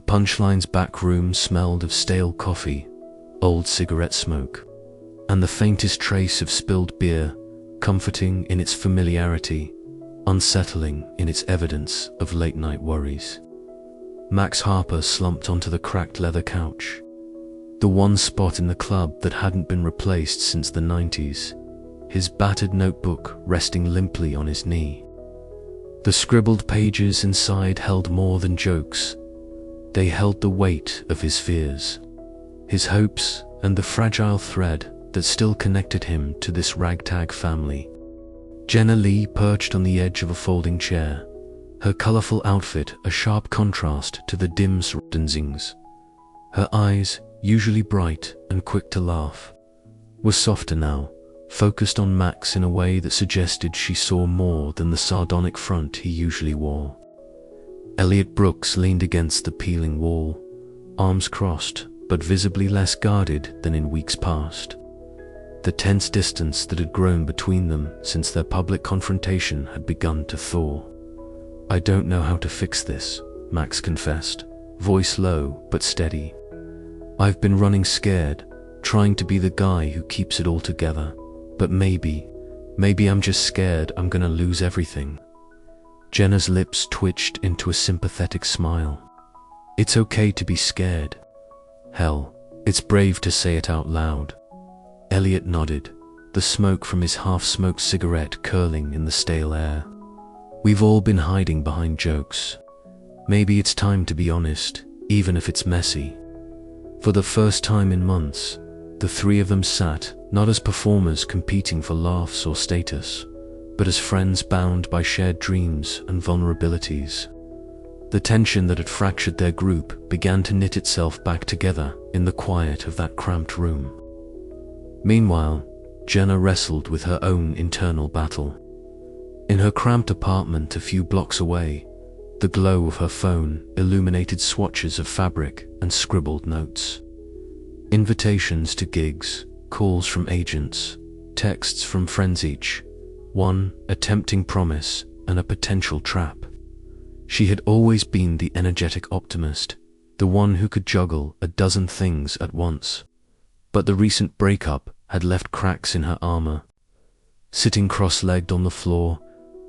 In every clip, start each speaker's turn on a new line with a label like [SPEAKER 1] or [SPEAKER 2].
[SPEAKER 1] Punchline's back room smelled of stale coffee, old cigarette smoke, and the faintest trace of spilled beer, comforting in its familiarity, unsettling in its evidence of late-night worries. Max Harper slumped onto the cracked leather couch, the one spot in the club that hadn't been replaced since the 90s, his battered notebook resting limply on his knee. The scribbled pages inside held more than jokes. They held the weight of his fears, his hopes, and the fragile thread that still connected him to this ragtag family. Jenna Lee perched on the edge of a folding chair, her colorful outfit a sharp contrast to the dim surroundings. Her eyes, usually bright and quick to laugh, were softer now, focused on Max in a way that suggested she saw more than the sardonic front he usually wore. Eliot Brooks leaned against the peeling wall, arms crossed, but visibly less guarded than in weeks past. The tense distance that had grown between them since their public confrontation had begun to thaw. "I don't know how to fix this," Max confessed, voice low but steady. "I've been running scared, trying to be the guy who keeps it all together, but maybe I'm just scared I'm gonna lose everything." Jenna's lips twitched into a sympathetic smile. "It's okay to be scared. Hell, it's brave to say it out loud." Eliot nodded, the smoke from his half-smoked cigarette curling in the stale air. "We've all been hiding behind jokes. Maybe it's time to be honest, even if it's messy." For the first time in months, the three of them sat, not as performers competing for laughs or status, but as friends bound by shared dreams and vulnerabilities. The tension that had fractured their group began to knit itself back together in the quiet of that cramped room. Meanwhile, Jenna wrestled with her own internal battle. In her cramped apartment a few blocks away, the glow of her phone illuminated swatches of fabric and scribbled notes. Invitations to gigs, calls from agents, texts from friends, each one a tempting promise and a potential trap. She had always been the energetic optimist, the one who could juggle a dozen things at once. But the recent breakup had left cracks in her armor. Sitting cross-legged on the floor,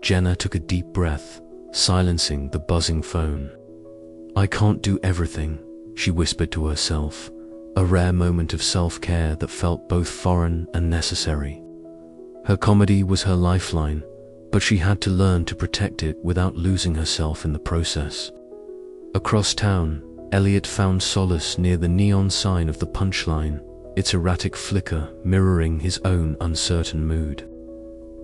[SPEAKER 1] Jenna took a deep breath, silencing the buzzing phone. "I can't do everything," she whispered to herself, a rare moment of self-care that felt both foreign and necessary. Her comedy was her lifeline, but she had to learn to protect it without losing herself in the process. Across town, Eliot found solace near the neon sign of the Punchline, its erratic flicker mirroring his own uncertain mood.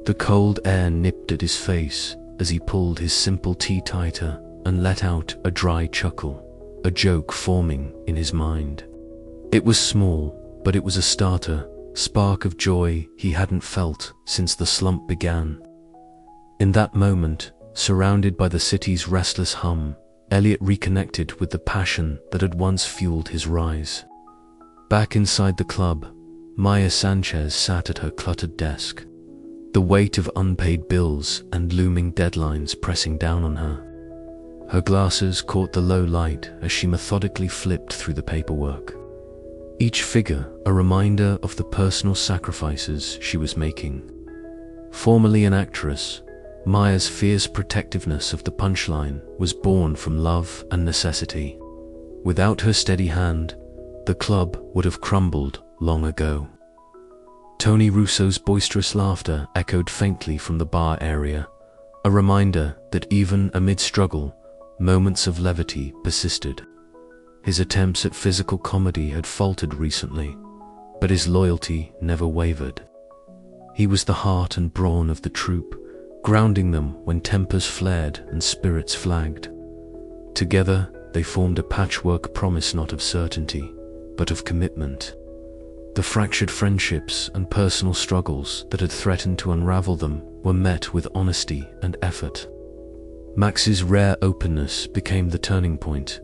[SPEAKER 1] The cold air nipped at his face as he pulled his simple tea tighter and let out a dry chuckle, a joke forming in his mind. It was small, but it was a starter, spark of joy he hadn't felt since the slump began. In that moment, surrounded by the city's restless hum, Eliot reconnected with the passion that had once fueled his rise. Back inside the club, Maya Sanchez sat at her cluttered desk, the weight of unpaid bills and looming deadlines pressing down on her. Her glasses caught the low light as she methodically flipped through the paperwork. Each figure a reminder of the personal sacrifices she was making. Formerly an actress, Maya's fierce protectiveness of the Punchline was born from love and necessity. Without her steady hand, the club would have crumbled long ago. Tony Russo's boisterous laughter echoed faintly from the bar area, a reminder that even amid struggle, moments of levity persisted. His attempts at physical comedy had faltered recently, but his loyalty never wavered. He was the heart and brawn of the troupe, grounding them when tempers flared and spirits flagged. Together, they formed a patchwork promise not of certainty, but of commitment. The fractured friendships and personal struggles that had threatened to unravel them were met with honesty and effort. Max's rare openness became the turning point,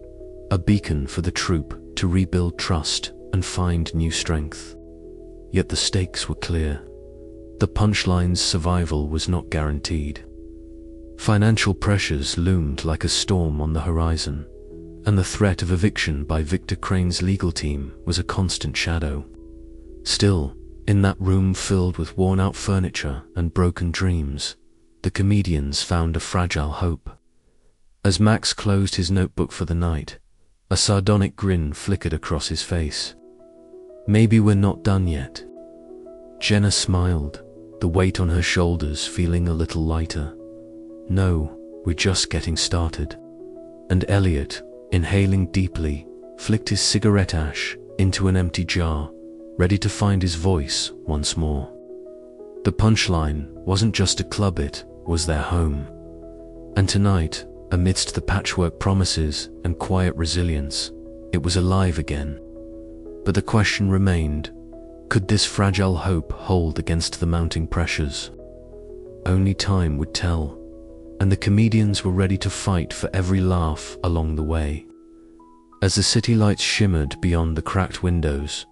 [SPEAKER 1] a beacon for the troupe to rebuild trust and find new strength. Yet the stakes were clear. The Punchline's survival was not guaranteed. Financial pressures loomed like a storm on the horizon, and the threat of eviction by Victor Crane's legal team was a constant shadow. Still, in that room filled with worn-out furniture and broken dreams, the comedians found a fragile hope. As Max closed his notebook for the night, a sardonic grin flickered across his face. "Maybe we're not done yet." Jenna smiled, the weight on her shoulders feeling a little lighter. "No, we're just getting started." And Eliot, inhaling deeply, flicked his cigarette ash into an empty jar, ready to find his voice once more. The Punchline wasn't just a club, it was their home. And tonight, amidst the patchwork promises and quiet resilience, it was alive again. But the question remained, could this fragile hope hold against the mounting pressures? Only time would tell, and the comedians were ready to fight for every laugh along the way. As the city lights shimmered beyond the cracked windows,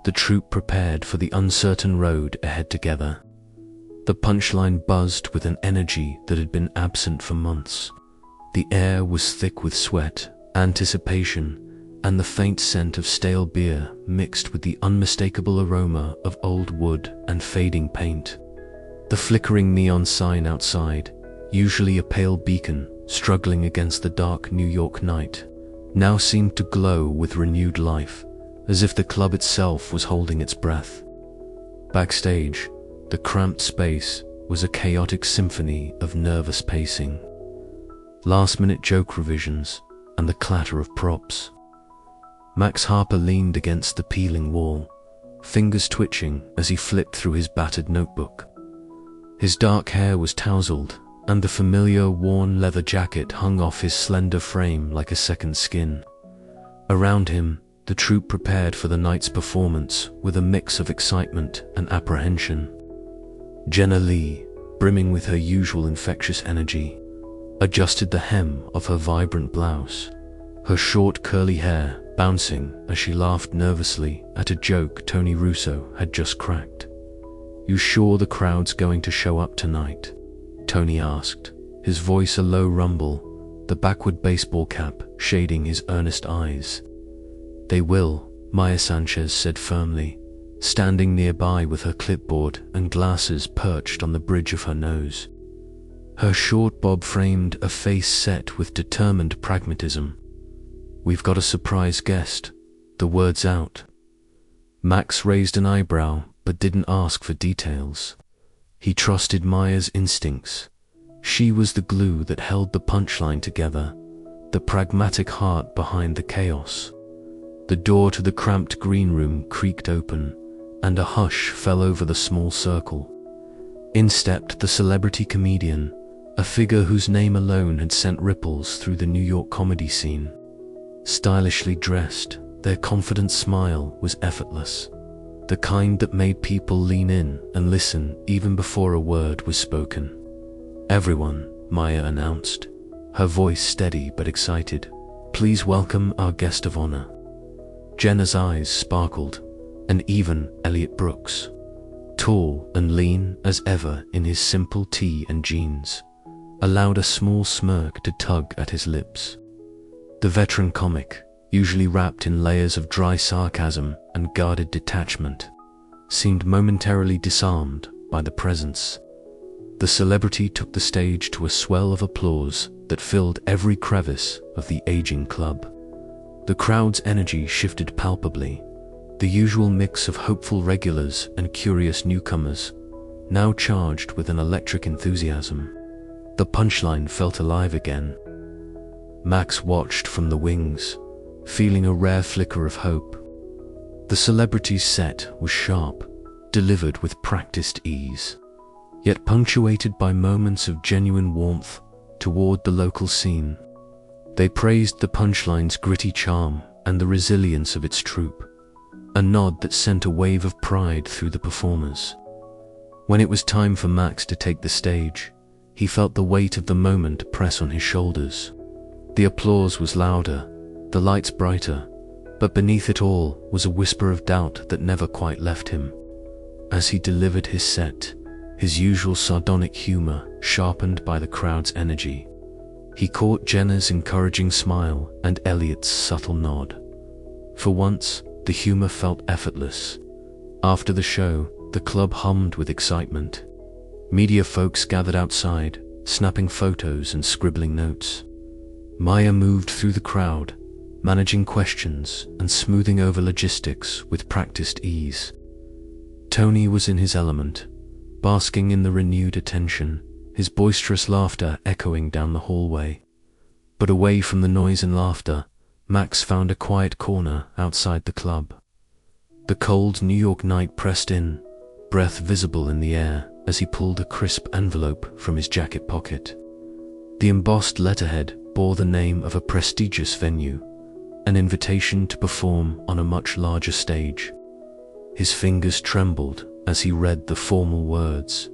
[SPEAKER 1] the troupe prepared for the uncertain road ahead together. The Punchline buzzed with an energy that had been absent for months. The air was thick with sweat, anticipation, and the faint scent of stale beer mixed with the unmistakable aroma of old wood and fading paint. The flickering neon sign outside, usually a pale beacon struggling against the dark New York night, now seemed to glow with renewed life, as if the club itself was holding its breath. Backstage, the cramped space was a chaotic symphony of nervous pacing, last-minute joke revisions, and the clatter of props. Max Harper leaned against the peeling wall, fingers twitching as he flipped through his battered notebook. His dark hair was tousled, and the familiar worn leather jacket hung off his slender frame like a second skin. Around him, the troupe prepared for the night's performance with a mix of excitement and apprehension. Jenna Lee, brimming with her usual infectious energy, adjusted the hem of her vibrant blouse, her short curly hair bouncing as she laughed nervously at a joke Tony Russo had just cracked. "You sure the crowd's going to show up tonight?" Tony asked, his voice a low rumble, the backward baseball cap shading his earnest eyes. "They will," Maya Sanchez said firmly, standing nearby with her clipboard and glasses perched on the bridge of her nose. Her short bob framed a face set with determined pragmatism. "We've got a surprise guest," the words out. Max raised an eyebrow but didn't ask for details. He trusted Maya's instincts. She was the glue that held the Punchline together, the pragmatic heart behind the chaos. The door to the cramped green room creaked open, and a hush fell over the small circle. In stepped the celebrity comedian, a figure whose name alone had sent ripples through the New York comedy scene. Stylishly dressed, their confident smile was effortless, the kind that made people lean in and listen even before a word was spoken. "Everyone," Maya announced, her voice steady but excited, "please welcome our guest of honor." Jenna's eyes sparkled, and even Eliot Brooks, tall and lean as ever in his simple tee and jeans, allowed a small smirk to tug at his lips. The veteran comic, usually wrapped in layers of dry sarcasm and guarded detachment, seemed momentarily disarmed by the presence. The celebrity took the stage to a swell of applause that filled every crevice of the aging club. The crowd's energy shifted palpably, the usual mix of hopeful regulars and curious newcomers, now charged with an electric enthusiasm. The Punchline felt alive again. Max watched from the wings, feeling a rare flicker of hope. The celebrity's set was sharp, delivered with practiced ease, yet punctuated by moments of genuine warmth toward the local scene. They praised the Punchline's gritty charm and the resilience of its troupe, a nod that sent a wave of pride through the performers. When it was time for Max to take the stage, he felt the weight of the moment press on his shoulders. The applause was louder, the lights brighter, but beneath it all was a whisper of doubt that never quite left him. As he delivered his set, his usual sardonic humor sharpened by the crowd's energy, He caught Jenna's encouraging smile and Eliot's subtle nod. For once, the humor felt effortless. After the show, the club hummed with excitement. Media folks gathered outside, snapping photos and scribbling notes. Maya moved through the crowd, managing questions and smoothing over logistics with practiced ease. Tony was in his element, basking in the renewed attention, his boisterous laughter echoing down the hallway. But away from the noise and laughter, Max found a quiet corner outside the club. The cold New York night pressed in, breath visible in the air as he pulled a crisp envelope from his jacket pocket. The embossed letterhead bore the name of a prestigious venue, an invitation to perform on a much larger stage. His fingers trembled as he read the formal words,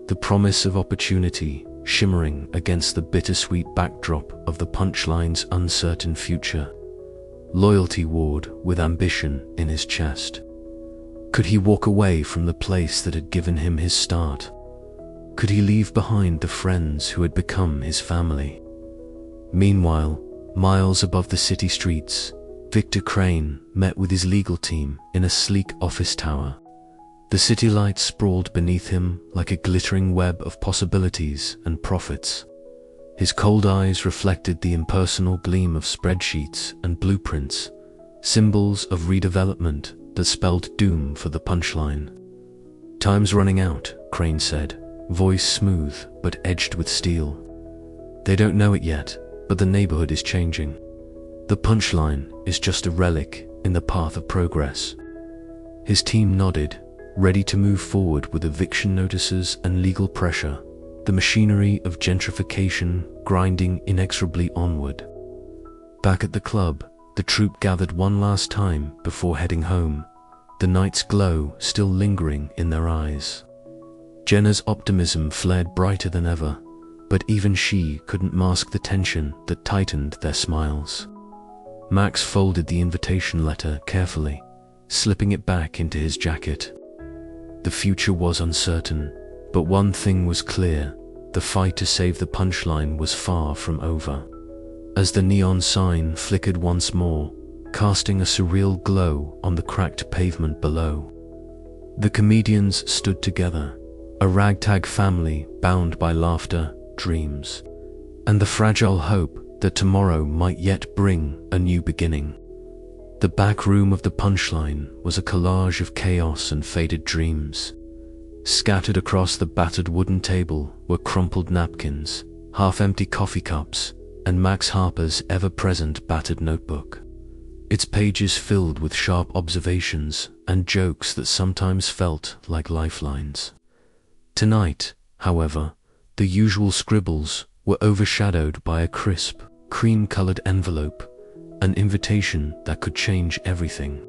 [SPEAKER 1] the promise of opportunity shimmering against the bittersweet backdrop of the Punchline's uncertain future. Loyalty warred with ambition in his chest. Could he walk away from the place that had given him his start? Could he leave behind the friends who had become his family? Meanwhile, miles above the city streets, Victor Crane met with his legal team in a sleek office tower. The city lights sprawled beneath him like a glittering web of possibilities and profits. His cold eyes reflected the impersonal gleam of spreadsheets and blueprints, symbols of redevelopment that spelled doom for the Punchline. "Time's running out," Crane said, voice smooth but edged with steel. "They don't know it yet, but the neighborhood is changing. The Punchline is just a relic in the path of progress." His team nodded, ready to move forward with eviction notices and legal pressure, the machinery of gentrification grinding inexorably onward. Back at the club, the troupe gathered one last time before heading home, the night's glow still lingering in their eyes. Jenna's optimism flared brighter than ever, but even she couldn't mask the tension that tightened their smiles. Max folded the invitation letter carefully, slipping it back into his jacket. The future was uncertain, but one thing was clear: the fight to save the Punchline was far from over. As the neon sign flickered once more, casting a surreal glow on the cracked pavement below, the comedians stood together, a ragtag family bound by laughter, dreams, and the fragile hope that tomorrow might yet bring a new beginning. The back room of the Punchline was a collage of chaos and faded dreams. Scattered across the battered wooden table were crumpled napkins, half-empty coffee cups, and Max Harper's ever-present battered notebook, its pages filled with sharp observations and jokes that sometimes felt like lifelines. Tonight, however, the usual scribbles were overshadowed by a crisp, cream-colored envelope, an invitation that could change everything.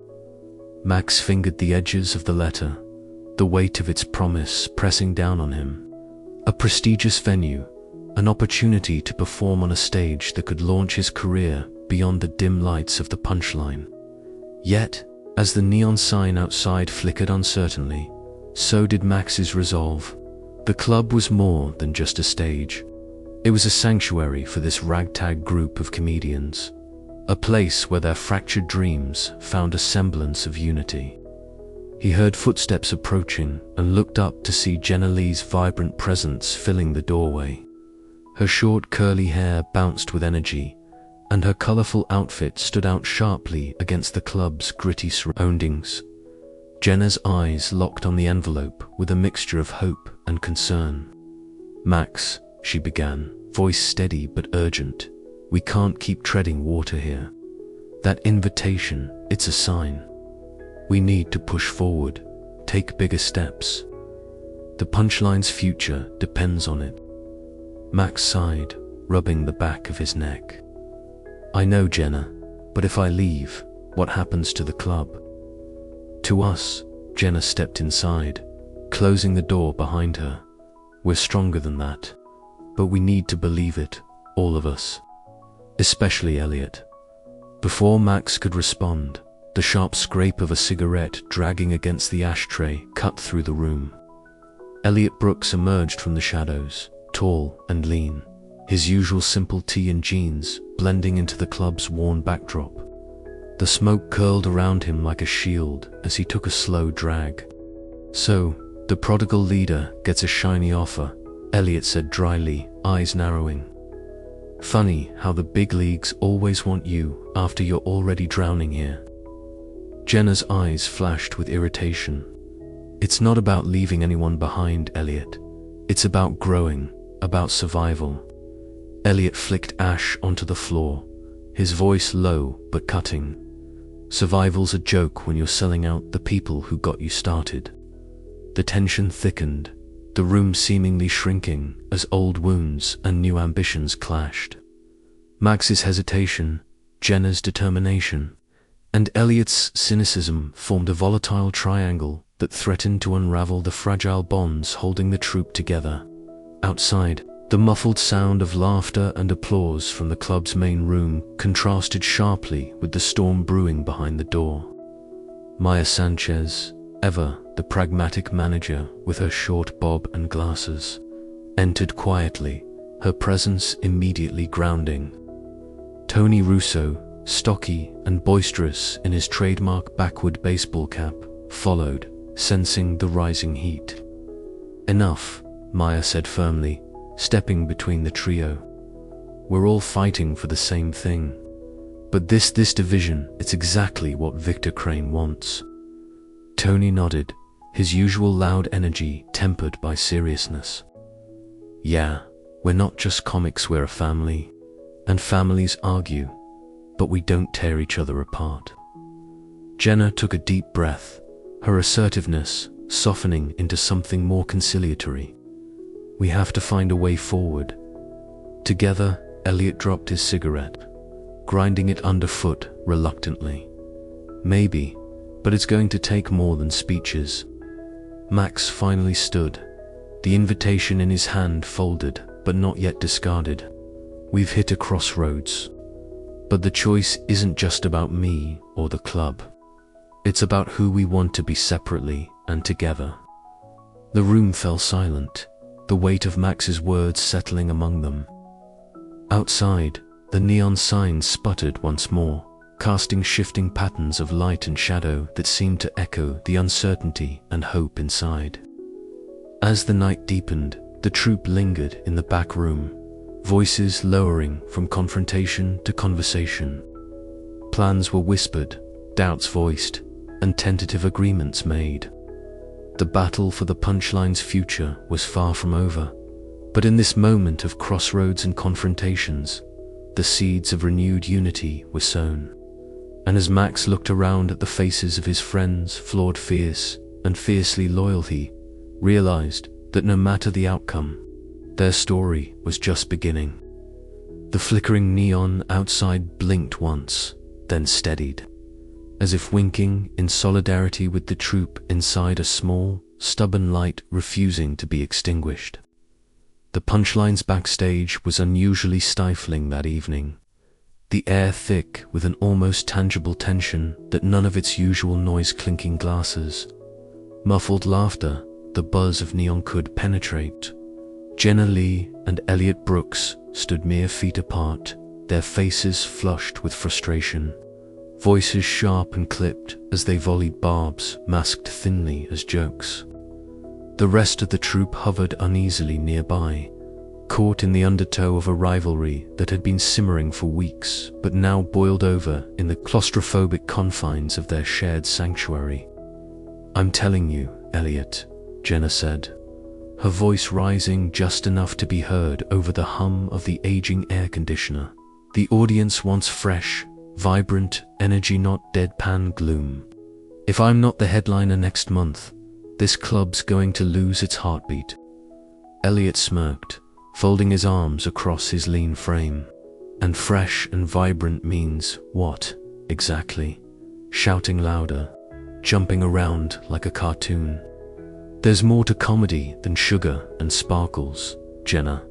[SPEAKER 1] Max fingered the edges of the letter, the weight of its promise pressing down on him. A prestigious venue, an opportunity to perform on a stage that could launch his career beyond the dim lights of the Punchline. Yet, as the neon sign outside flickered uncertainly, so did Max's resolve. The club was more than just a stage. It was a sanctuary for this ragtag group of comedians, a place where their fractured dreams found a semblance of unity. He heard footsteps approaching and looked up to see Jenna Lee's vibrant presence filling the doorway. Her short curly hair bounced with energy, and her colorful outfit stood out sharply against the club's gritty surroundings. Jenna's eyes locked on the envelope with a mixture of hope and concern. "Max," she began, voice steady but urgent, "we can't keep treading water here. That invitation, it's a sign. We need to push forward, take bigger steps. The Punchline's future depends on it." Max sighed, rubbing the back of his neck. "I know, Jenna, but if I leave, what happens to the club?" "To us," Jenna stepped inside, closing the door behind her. "We're stronger than that, but we need to believe it, all of us. Especially Eliot." Before Max could respond, the sharp scrape of a cigarette dragging against the ashtray cut through the room. Eliot Brooks emerged from the shadows, tall and lean, his usual simple tee and jeans blending into the club's worn backdrop. The smoke curled around him like a shield as he took a slow drag. "So, the prodigal leader gets a shiny offer," Eliot said dryly, eyes narrowing. "Funny how the big leagues always want you after you're already drowning here." Jenna's eyes flashed with irritation. "It's not about leaving anyone behind, Eliot. It's about growing, about survival." Eliot flicked ash onto the floor, his voice low but cutting. "Survival's a joke when you're selling out the people who got you started." The tension thickened, the room seemingly shrinking as old wounds and new ambitions clashed. Max's hesitation, Jenna's determination, and Eliot's cynicism formed a volatile triangle that threatened to unravel the fragile bonds holding the troupe together. Outside, the muffled sound of laughter and applause from the club's main room contrasted sharply with the storm brewing behind the door. Maya Sanchez, ever the pragmatic manager with her short bob and glasses, entered quietly, her presence immediately grounding. Tony Russo, stocky and boisterous in his trademark backward baseball cap, followed, sensing the rising heat. "Enough," Maya said firmly, stepping between the trio. "We're all fighting for the same thing. But this division, it's exactly what Victor Crane wants." Tony nodded, his usual loud energy tempered by seriousness. "Yeah, we're not just comics, we're a family. And families argue, but we don't tear each other apart." Jenna took a deep breath, her assertiveness softening into something more conciliatory. "We have to find a way forward." Together, Eliot dropped his cigarette, grinding it underfoot reluctantly. "Maybe, but it's going to take more than speeches." Max finally stood, the invitation in his hand folded but not yet discarded. "We've hit a crossroads. But the choice isn't just about me or the club. It's about who we want to be separately and together." The room fell silent, the weight of Max's words settling among them. Outside, the neon signs sputtered once more, casting shifting patterns of light and shadow that seemed to echo the uncertainty and hope inside. As the night deepened, the troupe lingered in the back room, voices lowering from confrontation to conversation. Plans were whispered, doubts voiced, and tentative agreements made. The battle for the Punchline's future was far from over, but in this moment of crossroads and confrontations, the seeds of renewed unity were sown. And as Max looked around at the faces of his friends, flawed fierce and fiercely loyal, he realized that no matter the outcome, their story was just beginning. The flickering neon outside blinked once, then steadied, as if winking in solidarity with the troupe inside a small, stubborn light refusing to be extinguished. The Punchline's backstage was unusually stifling that evening, the air thick with an almost tangible tension that none of its usual noise-clinking glasses, muffled laughter, the buzz of neon could penetrate. Jenna Lee and Eliot Brooks stood mere feet apart, their faces flushed with frustration, voices sharp and clipped as they volleyed barbs masked thinly as jokes. The rest of the troupe hovered uneasily nearby, caught in the undertow of a rivalry that had been simmering for weeks but now boiled over in the claustrophobic confines of their shared sanctuary. "I'm telling you, Eliot," Jenna said, her voice rising just enough to be heard over the hum of the aging air conditioner. "The audience wants fresh, vibrant energy, not deadpan gloom. If I'm not the headliner next month, this club's going to lose its heartbeat." Eliot smirked, folding his arms across his lean frame. "And fresh and vibrant means what, exactly?" Shouting louder, jumping around like a cartoon. "There's more to comedy than sugar and sparkles, Jenna.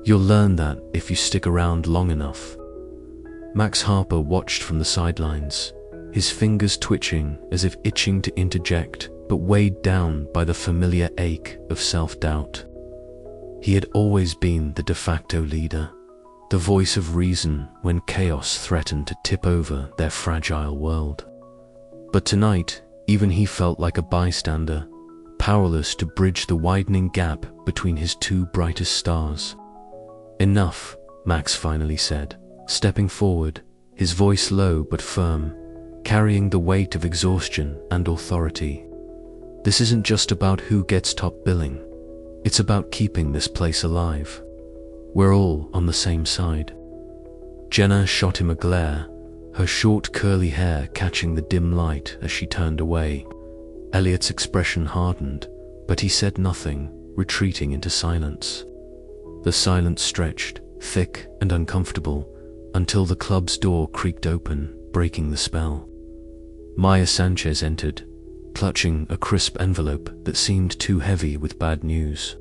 [SPEAKER 1] You'll learn that if you stick around long enough." Max Harper watched from the sidelines, his fingers twitching as if itching to interject, but weighed down by the familiar ache of self-doubt. He had always been the de facto leader, the voice of reason when chaos threatened to tip over their fragile world. But tonight, even he felt like a bystander, powerless to bridge the widening gap between his two brightest stars. "Enough," Max finally said, stepping forward, his voice low but firm, carrying the weight of exhaustion and authority. "This isn't just about who gets top billing. It's about keeping this place alive. We're all on the same side." Jenna shot him a glare, her short curly hair catching the dim light as she turned away. Eliot's expression hardened, but he said nothing, retreating into silence. The silence stretched, thick and uncomfortable, until the club's door creaked open, breaking the spell. Maya Sanchez entered, clutching a crisp envelope that seemed too heavy with bad news.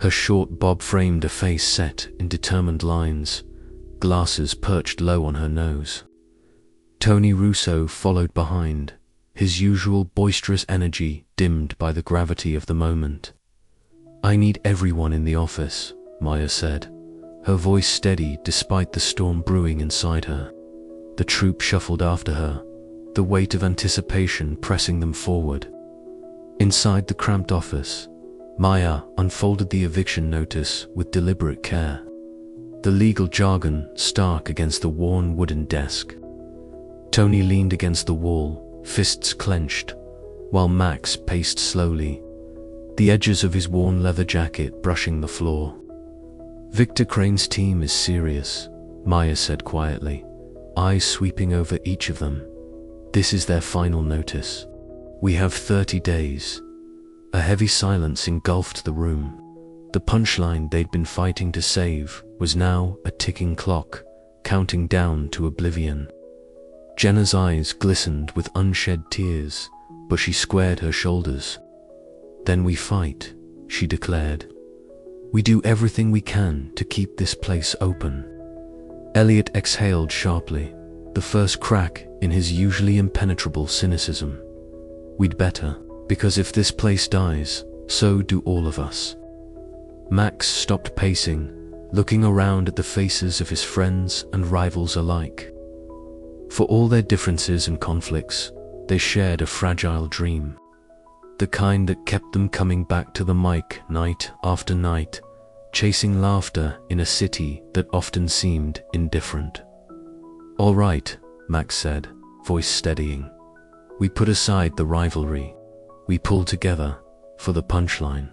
[SPEAKER 1] Her short bob framed a face set in determined lines, glasses perched low on her nose. Tony Russo followed behind, his usual boisterous energy dimmed by the gravity of the moment. "I need everyone in the office," Maya said, her voice steady despite the storm brewing inside her. The troupe shuffled after her, the weight of anticipation pressing them forward. Inside the cramped office, Maya unfolded the eviction notice with deliberate care, the legal jargon stark against the worn wooden desk. Tony leaned against the wall, fists clenched, while Max paced slowly, the edges of his worn leather jacket brushing the floor. "Victor Crane's team is serious," Maya said quietly, eyes sweeping over each of them. "This is their final notice. We have 30 days. A heavy silence engulfed the room. The punchline they'd been fighting to save was now a ticking clock, counting down to oblivion. Jenna's eyes glistened with unshed tears, but she squared her shoulders. "Then we fight," she declared. "We do everything we can to keep this place open." Eliot exhaled sharply, the first crack in his usually impenetrable cynicism. "We'd better, because if this place dies, so do all of us." Max stopped pacing, looking around at the faces of his friends and rivals alike. For all their differences and conflicts, they shared a fragile dream. The kind that kept them coming back to the mic night after night, chasing laughter in a city that often seemed indifferent. "All right," Max said, voice steadying. "We put aside the rivalry. We pull together for the punchline."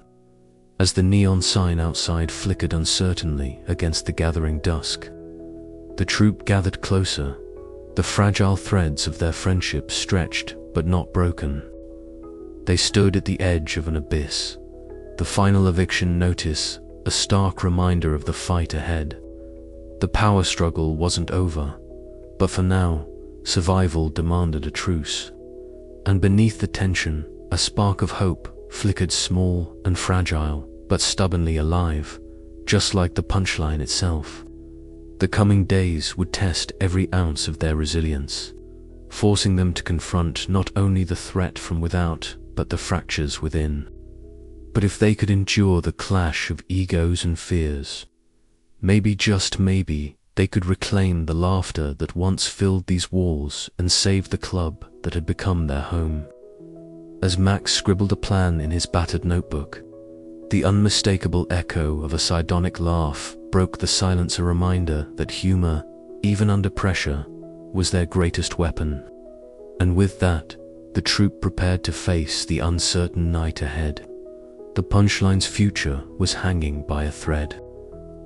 [SPEAKER 1] As the neon sign outside flickered uncertainly against the gathering dusk, the troupe gathered closer, the fragile threads of their friendship stretched but not broken. They stood at the edge of an abyss, the final eviction notice a stark reminder of the fight ahead. The power struggle wasn't over, but for now, survival demanded a truce. And beneath the tension, a spark of hope flickered, small and fragile, but stubbornly alive, just like the punchline itself. The coming days would test every ounce of their resilience, forcing them to confront not only the threat from without, but the fractures within. But if they could endure the clash of egos and fears, maybe, just maybe, they could reclaim the laughter that once filled these walls and save the club that had become their home. As Max scribbled a plan in his battered notebook, the unmistakable echo of a sardonic laugh broke the silence, a reminder that humor, even under pressure, was their greatest weapon. And with that, the troupe prepared to face the uncertain night ahead. The punchline's future was hanging by a thread.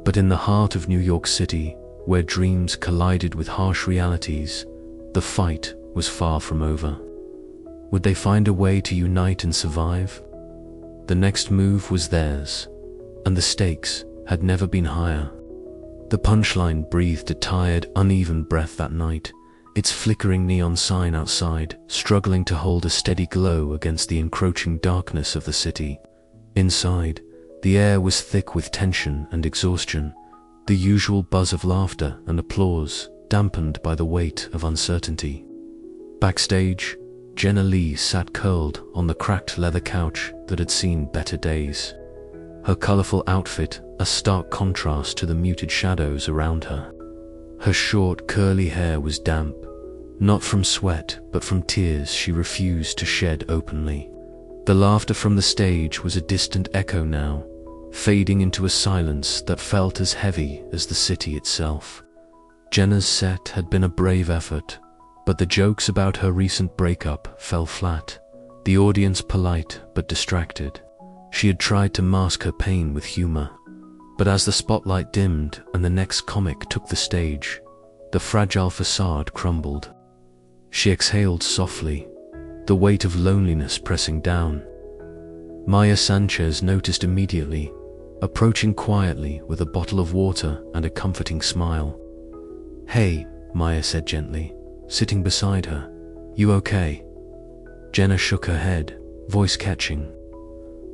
[SPEAKER 1] But in the heart of New York City, where dreams collided with harsh realities, the fight was far from over. Would they find a way to unite and survive? The next move was theirs, and the stakes had never been higher. The punchline breathed a tired, uneven breath that night, its flickering neon sign outside struggling to hold a steady glow against the encroaching darkness of the city. Inside, the air was thick with tension and exhaustion, the usual buzz of laughter and applause dampened by the weight of uncertainty. Backstage, Jenna Lee sat curled on the cracked leather couch that had seen better days. her colorful outfit a stark contrast to the muted shadows around her. Her short, curly hair was damp, not from sweat, but from tears she refused to shed openly. The laughter from the stage was a distant echo now, fading into a silence that felt as heavy as the city itself. Jenna's set had been a brave effort, but the jokes about her recent breakup fell flat, the audience polite but distracted. She had tried to mask her pain with humor, but as the spotlight dimmed and the next comic took the stage, the fragile facade crumbled. She exhaled softly, the weight of loneliness pressing down. Maya Sanchez noticed immediately, approaching quietly with a bottle of water and a comforting smile. "Hey," Maya said gently, sitting beside her. "You okay?" Jenna shook her head, voice catching.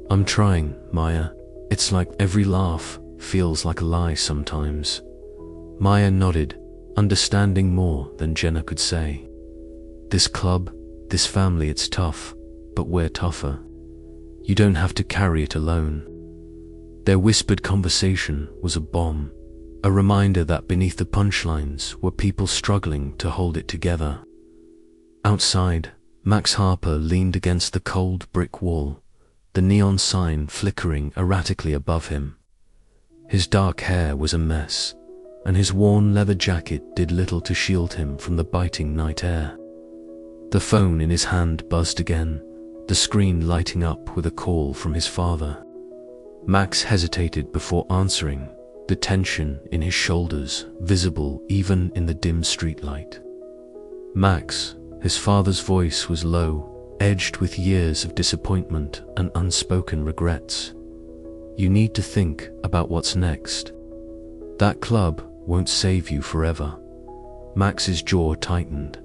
[SPEAKER 1] "I'm trying, Maya. It's like every laugh feels like a lie sometimes." Maya nodded, understanding more than Jenna could say. "This club, this family, it's tough, but we're tougher. You don't have to carry it alone." Their whispered conversation was a bomb, a reminder that beneath the punchlines were people struggling to hold it together. Outside, Max Harper leaned against the cold brick wall, the neon sign flickering erratically above him. His dark hair was a mess, and his worn leather jacket did little to shield him from the biting night air. The phone in his hand buzzed again, the screen lighting up with a call from his father. Max hesitated before answering, the tension in his shoulders visible even in the dim streetlight. "Max," his father's voice was low, edged with years of disappointment and unspoken regrets. "You need to think about what's next. That club won't save you forever." Max's jaw tightened.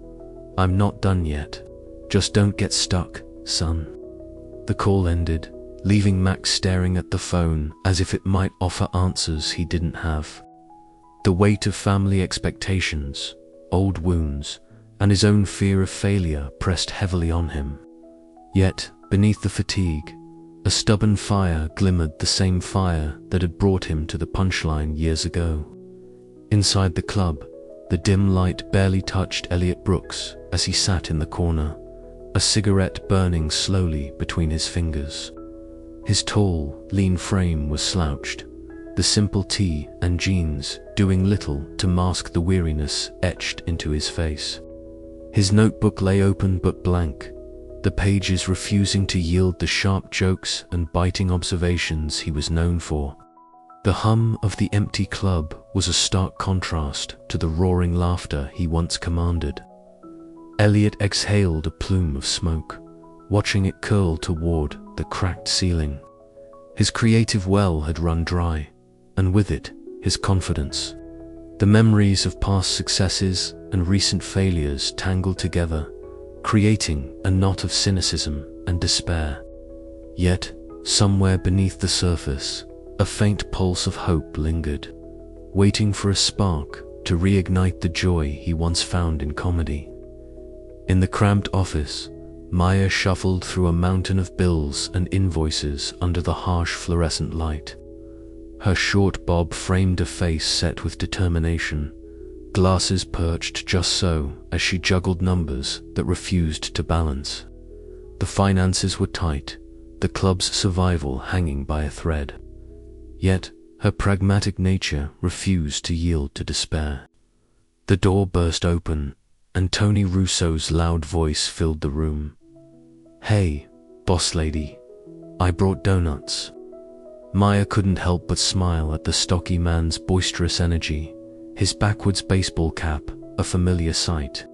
[SPEAKER 1] "I'm not done yet. Just don't get stuck, son." The call ended, leaving Max staring at the phone as if it might offer answers he didn't have. The weight of family expectations, old wounds, and his own fear of failure pressed heavily on him. Yet, beneath the fatigue, a stubborn fire glimmered, the same fire that had brought him to the Punchline years ago. Inside the club, the dim light barely touched Eliot Brooks as he sat in the corner, a cigarette burning slowly between his fingers. His tall, lean frame was slouched, the simple tee and jeans doing little to mask the weariness etched into his face. His notebook lay open but blank, the pages refusing to yield the sharp jokes and biting observations he was known for. The hum of the empty club was a stark contrast to the roaring laughter he once commanded. Eliot exhaled a plume of smoke, watching it curl toward the cracked ceiling. His creative well had run dry, and with it, his confidence. The memories of past successes and recent failures tangled together, creating a knot of cynicism and despair. Yet, somewhere beneath the surface, a faint pulse of hope lingered, waiting for a spark to reignite the joy he once found in comedy. In the cramped office, Maya shuffled through a mountain of bills and invoices under the harsh fluorescent light. Her short bob framed a face set with determination, glasses perched just so as she juggled numbers that refused to balance. The finances were tight, the club's survival hanging by a thread. Yet, her pragmatic nature refused to yield to despair. The door burst open, and Tony Russo's loud voice filled the room. "Hey, boss lady, I brought donuts." Maya couldn't help but smile at the stocky man's boisterous energy, his backwards baseball cap a familiar sight.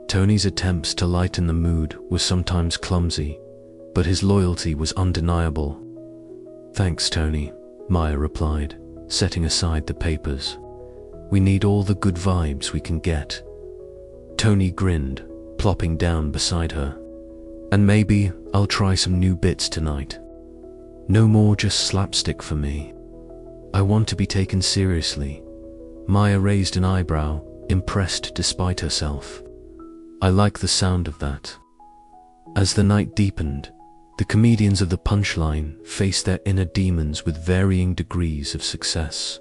[SPEAKER 1] Tony's attempts to lighten the mood were sometimes clumsy, but his loyalty was undeniable. "Thanks, Tony," Maya replied, setting aside the papers. "We need all the good vibes we can get." Tony grinned, plopping down beside her. "And maybe I'll try some new bits tonight. No more just slapstick for me. I want to be taken seriously." Maya raised an eyebrow, impressed despite herself. "I like the sound of that." As the night deepened, The comedians of the Punchline face their inner demons with varying degrees of success.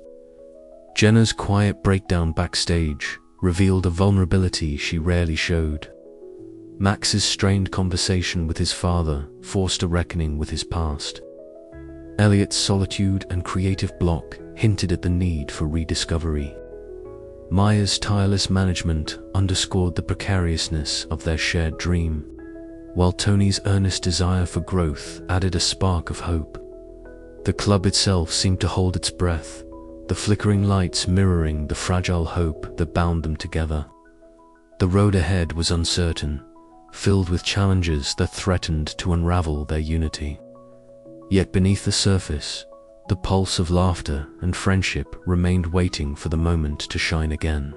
[SPEAKER 1] Jenna's quiet breakdown backstage revealed a vulnerability she rarely showed. Max's strained conversation with his father forced a reckoning with his past. Eliot's solitude and creative block hinted at the need for rediscovery. Maya's tireless management underscored the precariousness of their shared dream, while Tony's earnest desire for growth added a spark of hope. The club itself seemed to hold its breath, the flickering lights mirroring the fragile hope that bound them together. The road ahead was uncertain, filled with challenges that threatened to unravel their unity. Yet beneath the surface, the pulse of laughter and friendship remained waiting for the moment to shine again.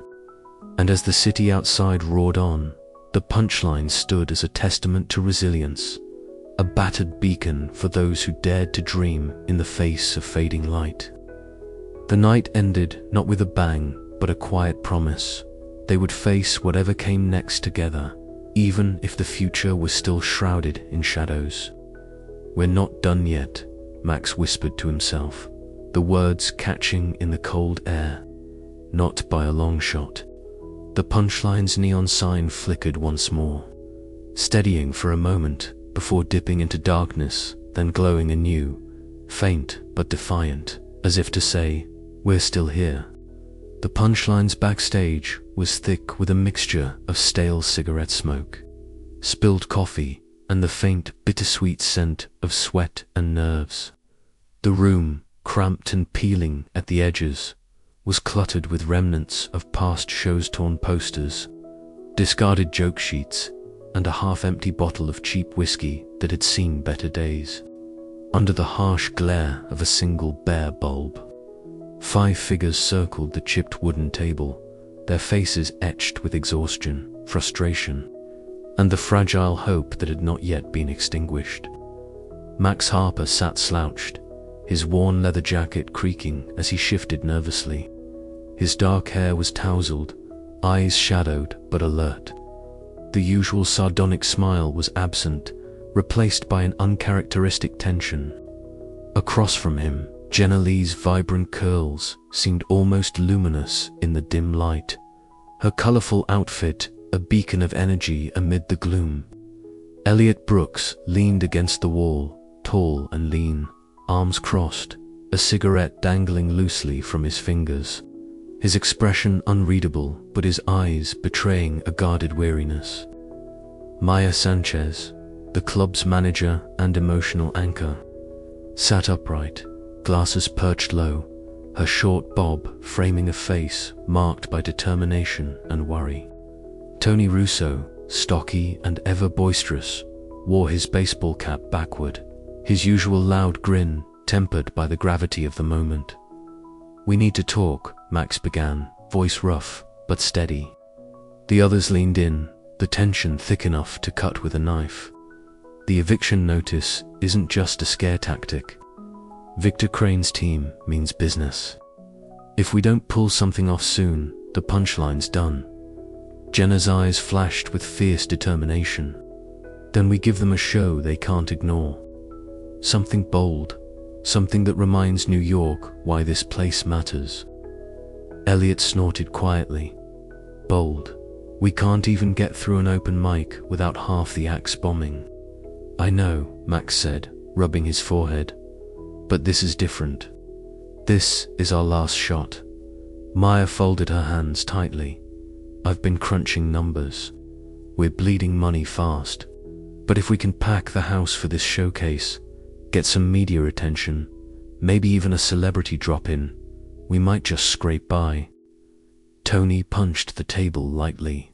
[SPEAKER 1] And as the city outside roared on, the Punchline stood as a testament to resilience, a battered beacon for those who dared to dream in the face of fading light. The night ended not with a bang, but a quiet promise. They would face whatever came next together, even if the future was still shrouded in shadows. "We're not done yet," Max whispered to himself, the words catching in the cold air. Not by a long shot. The Punchline's neon sign flickered once more, steadying for a moment before dipping into darkness, then glowing anew, faint but defiant, as if to say, "We're still here." The Punchline's backstage was thick with a mixture of stale cigarette smoke, spilled coffee, and the faint, bittersweet scent of sweat and nerves. The room, cramped and peeling at the edges, was cluttered with remnants of past shows' torn posters, discarded joke sheets, and a half-empty bottle of cheap whiskey that had seen better days. Under the harsh glare of a single bare bulb, 5 figures circled the chipped wooden table, their faces etched with exhaustion, frustration, and the fragile hope that had not yet been extinguished. Max Harper sat slouched, his worn leather jacket creaking as he shifted nervously. His dark hair was tousled, eyes shadowed but alert. The usual sardonic smile was absent, replaced by an uncharacteristic tension. Across from him, Jenna Lee's vibrant curls seemed almost luminous in the dim light, her colorful outfit a beacon of energy amid the gloom. Eliot Brooks leaned against the wall, tall and lean, arms crossed, a cigarette dangling loosely from his fingers, his expression unreadable but his eyes betraying a guarded weariness. Maya Sanchez, the club's manager and emotional anchor, sat upright, glasses perched low, her short bob framing a face marked by determination and worry. Tony Russo, stocky and ever boisterous, wore his baseball cap backward, his usual loud grin tempered by the gravity of the moment. "We need to talk," Max began, voice rough but steady. The others leaned in, the tension thick enough to cut with a knife. "The eviction notice isn't just a scare tactic. Victor Crane's team means business. If we don't pull something off soon, the Punchline's done." Jenna's eyes flashed with fierce determination. "Then we give them a show they can't ignore. Something bold, something that reminds New York why this place matters." Eliot snorted quietly. "Bold? We can't even get through an open mic without half the acts bombing." "I know," Max said, rubbing his forehead. "But this is different. This is our last shot." Maya folded her hands tightly. "I've been crunching numbers. We're bleeding money fast. But if we can pack the house for this showcase, get some media attention, maybe even a celebrity drop-in, we might just scrape by." Tony punched the table lightly.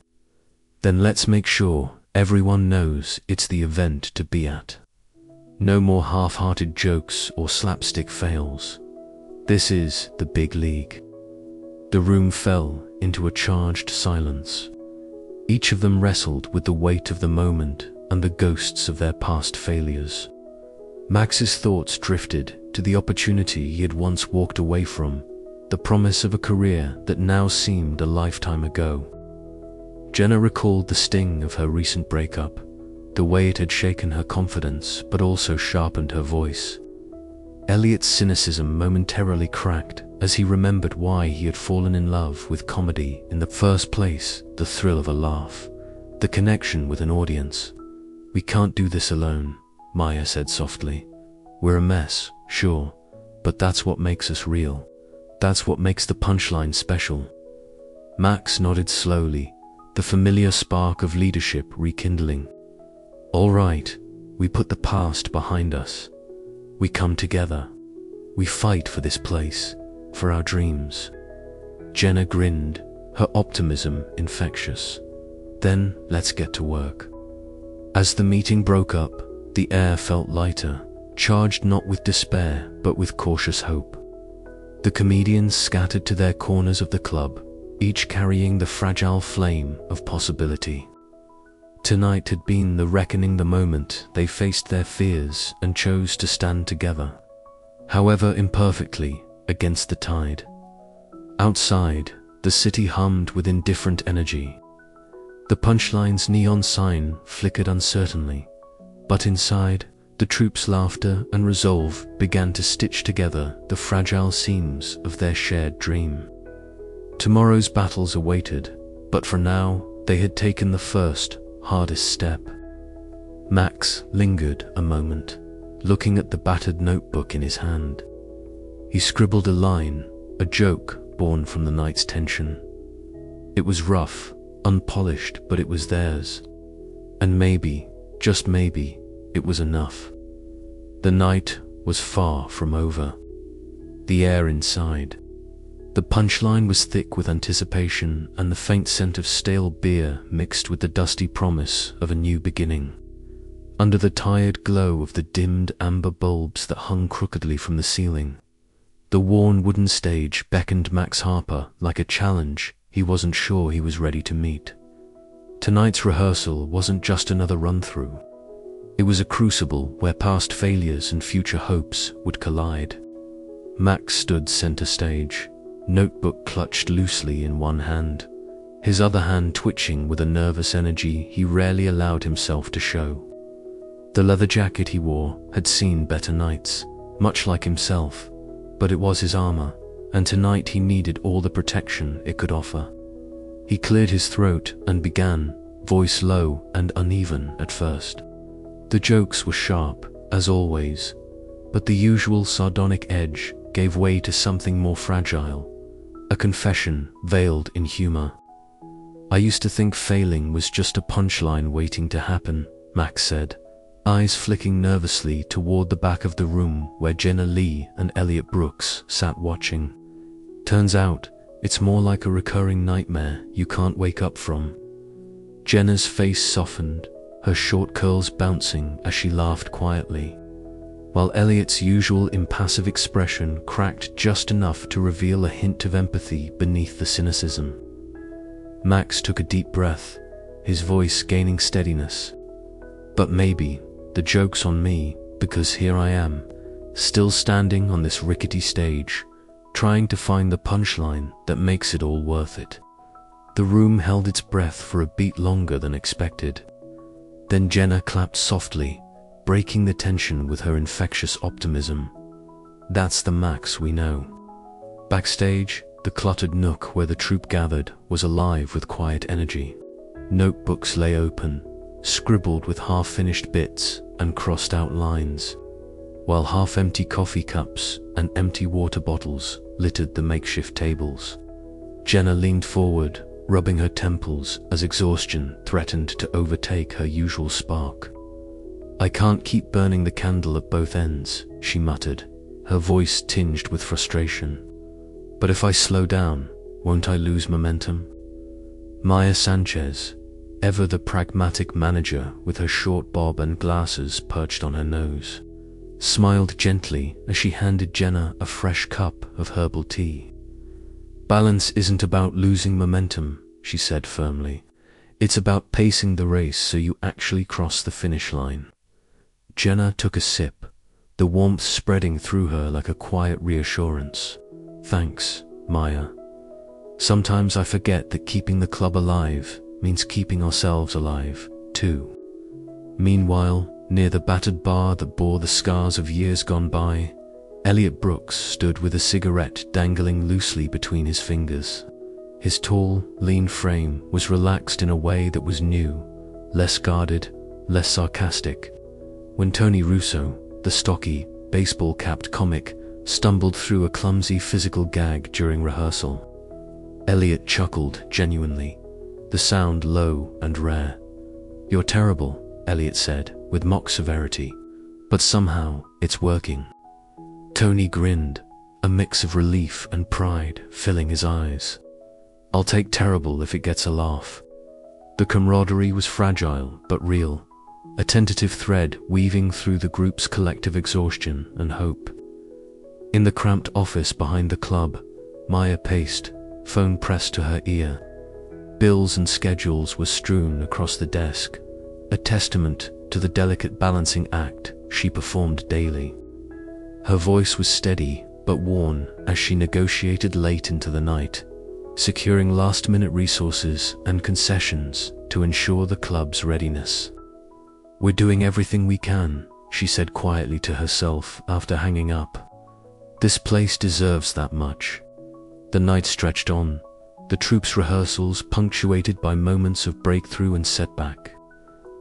[SPEAKER 1] "Then let's make sure everyone knows it's the event to be at. No more half-hearted jokes or slapstick fails. This is the big league." The room fell into a charged silence. Each of them wrestled with the weight of the moment and the ghosts of their past failures. Max's thoughts drifted to the opportunity he had once walked away from, the promise of a career that now seemed a lifetime ago. Jenna recalled the sting of her recent breakup, the way it had shaken her confidence but also sharpened her voice. Eliot's cynicism momentarily cracked as he remembered why he had fallen in love with comedy in the first place, the thrill of a laugh, the connection with an audience. "We can't do this alone," Maya said softly. "We're a mess, sure, but that's what makes us real. That's what makes the Punchline special." Max nodded slowly, the familiar spark of leadership rekindling. "All right, we put the past behind us. We come together. We fight for this place, for our dreams." Jenna grinned, her optimism infectious. "Then let's get to work." As the meeting broke up, the air felt lighter, charged not with despair but with cautious hope. The comedians scattered to their corners of the club, each carrying the fragile flame of possibility. Tonight had been the reckoning, the moment they faced their fears and chose to stand together, however imperfectly, against the tide. Outside, the city hummed with indifferent energy. The Punchline's neon sign flickered uncertainly, but inside, the troupe's laughter and resolve began to stitch together the fragile seams of their shared dream. Tomorrow's battles awaited, but for now, they had taken the first, hardest step. Max lingered a moment, looking at the battered notebook in his hand. He scribbled a line, a joke born from the night's tension. It was rough, unpolished, but it was theirs. And maybe, just maybe, it was enough. The night was far from over. The air inside. The Punchline was thick with anticipation and the faint scent of stale beer mixed with the dusty promise of a new beginning. Under the tired glow of the dimmed amber bulbs that hung crookedly from the ceiling, the worn wooden stage beckoned Max Harper like a challenge he wasn't sure he was ready to meet. Tonight's rehearsal wasn't just another run-through. It was a crucible where past failures and future hopes would collide. Max stood center stage, notebook clutched loosely in one hand, his other hand twitching with a nervous energy he rarely allowed himself to show. The leather jacket he wore had seen better nights, much like himself, but it was his armor, and tonight he needed all the protection it could offer. He cleared his throat and began, voice low and uneven at first. The jokes were sharp, as always, but the usual sardonic edge gave way to something more fragile, a confession veiled in humor. "I used to think failing was just a punchline waiting to happen," Max said, eyes flicking nervously toward the back of the room where Jenna Lee and Eliot Brooks sat watching. "Turns out, it's more like a recurring nightmare you can't wake up from." Jenna's face softened, her short curls bouncing as she laughed quietly, while Eliot's usual impassive expression cracked just enough to reveal a hint of empathy beneath the cynicism. Max took a deep breath, his voice gaining steadiness. "But maybe, the joke's on me, because here I am, still standing on this rickety stage, trying to find the punchline that makes it all worth it." The room held its breath for a beat longer than expected. Then Jenna clapped softly, breaking the tension with her infectious optimism. "That's the Max we know." Backstage, the cluttered nook where the troupe gathered was alive with quiet energy. Notebooks lay open, scribbled with half-finished bits and crossed-out lines, while half-empty coffee cups and empty water bottles littered the makeshift tables. Jenna leaned forward, rubbing her temples as exhaustion threatened to overtake her usual spark. "I can't keep burning the candle at both ends," she muttered, her voice tinged with frustration. "But if I slow down, won't I lose momentum?" Maya Sanchez, ever the pragmatic manager with her short bob and glasses perched on her nose, smiled gently as she handed Jenna a fresh cup of herbal tea. "Balance isn't about losing momentum," she said firmly. "It's about pacing the race so you actually cross the finish line." Jenna took a sip, the warmth spreading through her like a quiet reassurance. "Thanks, Maya. Sometimes I forget that keeping the club alive means keeping ourselves alive, too." Meanwhile, near the battered bar that bore the scars of years gone by, Eliot Brooks stood with a cigarette dangling loosely between his fingers. His tall, lean frame was relaxed in a way that was new, less guarded, less sarcastic. When Tony Russo, the stocky, baseball-capped comic, stumbled through a clumsy physical gag during rehearsal, Eliot chuckled genuinely, the sound low and rare. "You're terrible," Eliot said, with mock severity, "but somehow it's working." Tony grinned, a mix of relief and pride filling his eyes. "I'll take terrible if it gets a laugh." The camaraderie was fragile but real, a tentative thread weaving through the group's collective exhaustion and hope. In the cramped office behind the club, Maya paced, phone pressed to her ear. Bills and schedules were strewn across the desk, a testament to the delicate balancing act she performed daily. Her voice was steady but worn as she negotiated late into the night, securing last-minute resources and concessions to ensure the club's readiness. "We're doing everything we can," she said quietly to herself after hanging up. "This place deserves that much." The night stretched on, the troupe's rehearsals punctuated by moments of breakthrough and setback.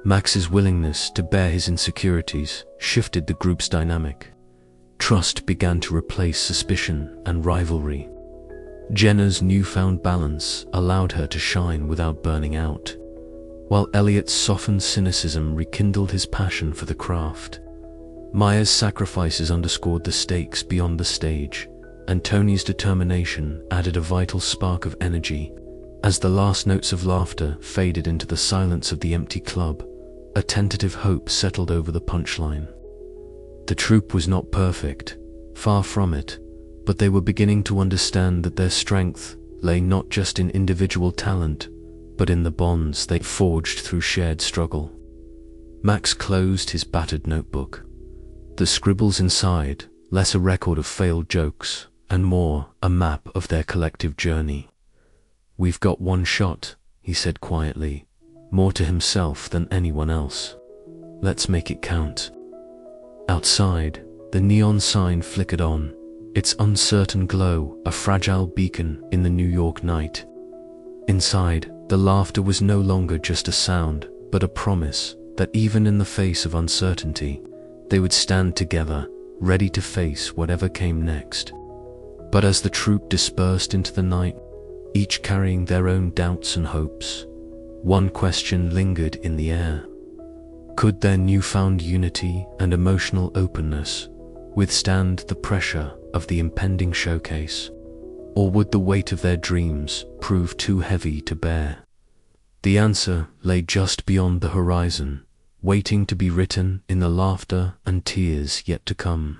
[SPEAKER 1] Max's willingness to bear his insecurities shifted the group's dynamic. Trust began to replace suspicion and rivalry. Jenna's newfound balance allowed her to shine without burning out, while Eliot's softened cynicism rekindled his passion for the craft. Maya's sacrifices underscored the stakes beyond the stage, and Tony's determination added a vital spark of energy. As the last notes of laughter faded into the silence of the empty club, a tentative hope settled over the punchline. The troupe was not perfect, far from it, but they were beginning to understand that their strength lay not just in individual talent, but in the bonds they forged through shared struggle. Max closed his battered notebook. The scribbles inside, less a record of failed jokes, and more a map of their collective journey. "We've got one shot," he said quietly, more to himself than anyone else. "Let's make it count." Outside, the neon sign flickered on, its uncertain glow a fragile beacon in the New York night. Inside, the laughter was no longer just a sound, but a promise that even in the face of uncertainty, they would stand together, ready to face whatever came next. But as the troupe dispersed into the night, each carrying their own doubts and hopes, one question lingered in the air. Could their newfound unity and emotional openness withstand the pressure of the impending showcase, or would the weight of their dreams prove too heavy to bear? The answer lay just beyond the horizon, waiting to be written in the laughter and tears yet to come.